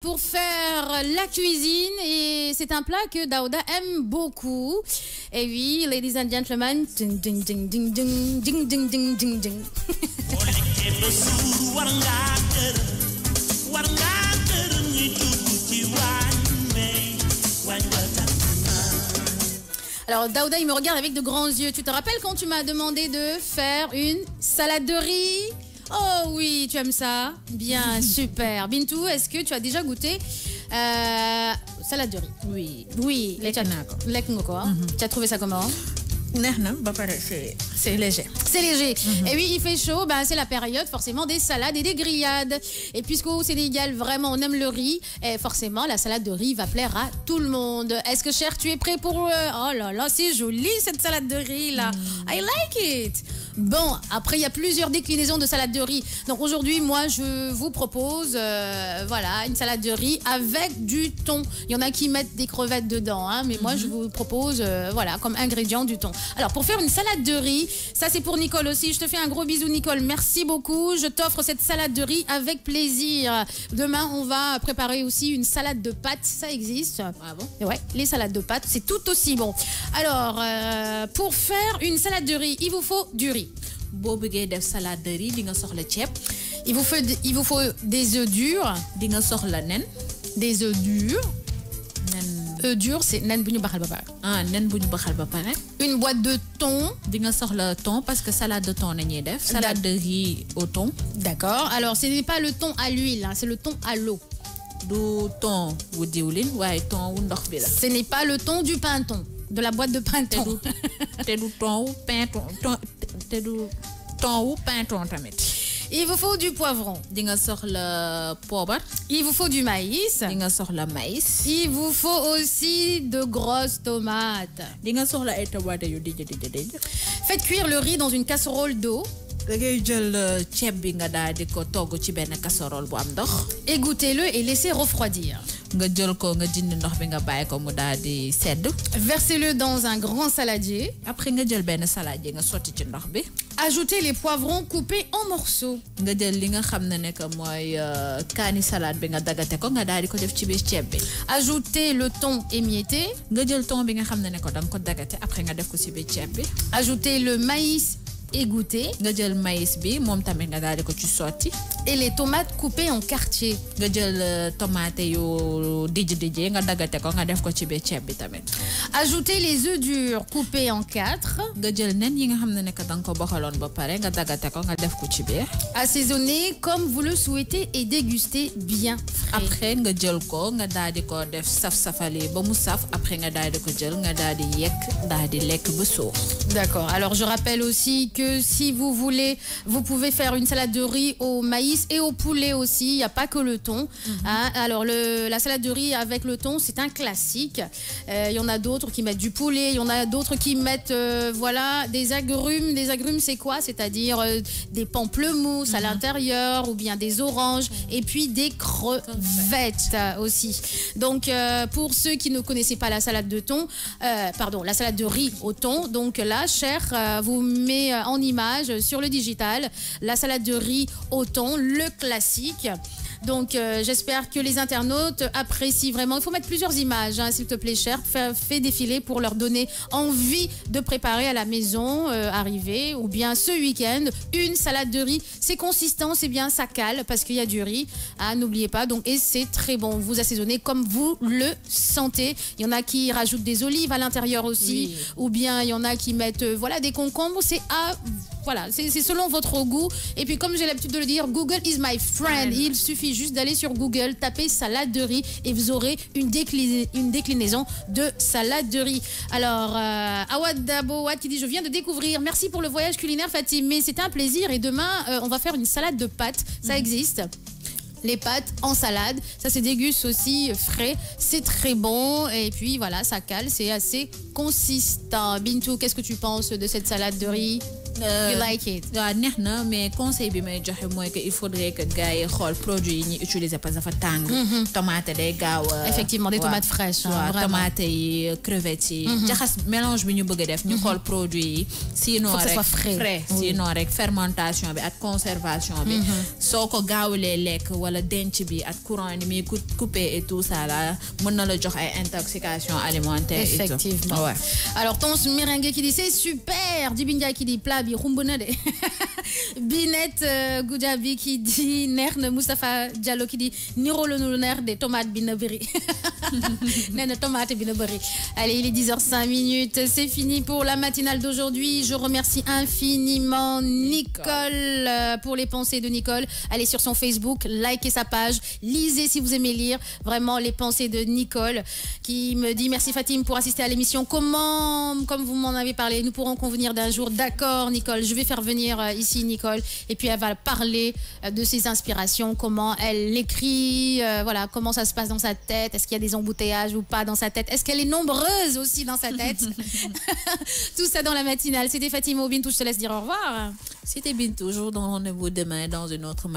Pour faire la cuisine, et c'est un plat que Daouda aime beaucoup. Et oui, ladies and gentlemen, ding ding ding ding ding ding ding ding ding ding. Alors Daouda, il me regarde avec de grands yeux. Tu te rappelles quand tu m'as demandé de faire une salade de riz? Oh oui, tu aimes ça? Bien, super. Bintou, est-ce que tu as déjà goûté salade de riz? Oui. Oui. Tu as trouvé ça comment? C'est léger. C'est léger. Et oui, il fait chaud, bah, c'est la période forcément des salades et des grillades. Et puisqu'au Sénégal, vraiment, on aime le riz, et forcément, la salade de riz va plaire à tout le monde. Est-ce que, cher, tu es prêt pour... Oh là là, c'est joli cette salade de riz là. I like it. Bon, après, il y a plusieurs déclinaisons de salade de riz. Donc aujourd'hui, moi, je vous propose voilà, une salade de riz avec du thon. Il y en a qui mettent des crevettes dedans, hein, mais moi, je vous propose voilà, comme ingrédient du thon. Alors, pour faire une salade de riz, ça, c'est pour Nicole aussi. Je te fais un gros bisou, Nicole. Merci beaucoup. Je t'offre cette salade de riz avec plaisir. Demain, on va préparer aussi une salade de pâtes. Ça existe. Ah bon? Ouais, les salades de pâtes, c'est tout aussi bon. Alors, pour faire une salade de riz, il vous faut du riz. Boo bëggee def salade de riz di nga soxla ceeb. Il vous faut des œufs durs. Di nga soxla nen. Des œufs durs. Nen. Œufs durs, c'est nen bu ñu baxal ba pare. Ah, nen bu ñu baxal ba pare. Une boîte de thon. Di nga soxla thon parce que salade de thon nañuy def. Salade de riz au thon. D'accord. Alors, ce n'est pas le thon à l'huile, hein, c'est le thon à l'eau. Du thon wu diwlin waaye thon wu ndox bi la. Ce n'est pas le thon du pinton, de la boîte de pinton. Te du thon wu pinton te du thon wu pinton tamit. Il vous faut du poivron. Di nga soxla poobar. Il vous faut du maïs. Di nga soxla maïs. Il vous faut aussi de grosses tomates. Di nga soxla ay tomate yu dijj. Faites cuire le riz dans une casserole d'eau. Da ngay jël ceeb bi nga daal di ko togg ci benn casserole bu am ndox. Égouttez-le et laissez refroidir. Nga jël ko nga dindi ndox bi nga bàyyi ko mu daal di sedd. Versez-le dans un grand saladier. Après nga jël benn saladier nga sotti ci ndox bi. Ajoutez les poivrons coupés en morceaux. Nga jël li nga xam ne que mooy kaani salade bi nga dagate ko nga daal di ko def ci biir ceeb bi. Ajoutez le thon émietté. Nga jël thon bi nga xam ne ko da nga ko dagate après nga def ko ci biir ceeb bi. Ajoutez le maïs égoutter. Nga jël maïs bi moom tamit nga daal di ko ci sotti. Et les tomates coupées en quartier. Nga jël tomate yu dijj nga dagate ko nga def ko ci biir ceeb bi tamit. Ajoutez les œufs durs coupés en 4. Nga jël nen yi nga xam ne que danga ko baxaloon ba pare nga dagate ko nga def ko ci biir. Assaisonnez comme vous le souhaitez et dégustez bien frais. Après nga jël ko nga daal di ko def saf-safali ba mu saf après nga daal di ko jël nga daal di yekk daal di lekk ba suur. D'accord. Alors je rappelle aussi que si vous voulez, vous pouvez faire une salade de riz au maïs et au poulet aussi. Il n'y a pas que le thon. Hein. Alors la salade de riz avec le thon, c'est un classique. Il y en a d'autres qui mettent du poulet. Il y en a d'autres qui mettent voilà, des agrumes. Des agrumes, c'est quoi? C'est-à-dire des pamplemousses à l'intérieur ou bien des oranges et puis des crevettes aussi. Donc pour ceux qui ne connaissaient pas la salade de thon, pardon, la salade de riz au thon, donc là, cher, vous met en image sur le digital la salade de riz au thon, le classique. Donc j'espère que les internautes apprécient vraiment. Il faut mettre plusieurs images, hein, s'il te plaît, cher. Fais défiler pour leur donner envie de préparer à la maison, arriver, ou bien ce week-end, une salade de riz. C'est consistant, c'est bien, ça cale parce qu'il y a du riz. Hein, n'oubliez pas. Donc, et c'est très bon. Vous assaisonnez comme vous le sentez. Il y en a qui rajoutent des olives à l'intérieur aussi, ou bien il y en a qui mettent voilà, des concombres. C'est à voilà, c'est selon votre goût. Et puis comme j'ai l'habitude de le dire, Google is my friend. Il suffit juste d'aller sur Google, taper salade de riz et vous aurez une déclinaison de salade de riz. Alors, Awad Dabouad qui dit « Je viens de découvrir. Merci pour le voyage culinaire, Fatim. Mais c'était un plaisir. Et demain, on va faire une salade de pâtes. Ça existe. » Les pâtes en salade, ça se déguste aussi frais, c'est très bon et puis voilà, ça cale, c'est assez consistant. Bintou, qu'est-ce que tu penses de cette salade de riz? You like it? neex na mais conseil bi may joxe mooy que il faudrait que gars yi xool produit yi ñuy utiliser parce que dafa tàng. tomate day gaaw effectivement des tomates fraîches. waaw tomate yi crevettes yi. jaxas mélange bi ñu bëgg a def. ñu xool produit yi. sinon rek frais sinon rek fermentation bi ak conservation bi. soo ko gaawulee lekk wala denc bi ak courant ni muy coupé et tout ça là mën na la jox ay intoxication alimentaire. Effectivement. Ouais. Alors Tons Merengue qui dit c'est super. Dibindia qui dit plat bi xumbuna de. Binet Goudiaby qui dit nerne. Moustapha Diallo qui dit niro le nerf des tomates binaberi. Nene tomate binaberi. Allez, il est 10h05. C'est fini pour la matinale d'aujourd'hui. Je remercie infiniment Nicole pour les pensées de Nicole. Allez sur son Facebook, likez sa page, lisez si vous aimez lire vraiment les pensées de Nicole qui me dit merci Fatim pour assister à l'émission. Comment, comme vous m'en avez parlé, nous pourrons convenir d'un jour. D'accord Nicole, je vais faire venir ici Nicole et puis elle va parler de ses inspirations, comment elle écrit, voilà, comment ça se passe dans sa tête, est-ce qu'il y a des embouteillages ou pas dans sa tête, est-ce qu'elle est nombreuse aussi dans sa tête. Tout ça dans la matinale. C'était Fatima Bintou, je te laisse dire au revoir. C'était Bintou, toujours dans rendez-vous demain dans une autre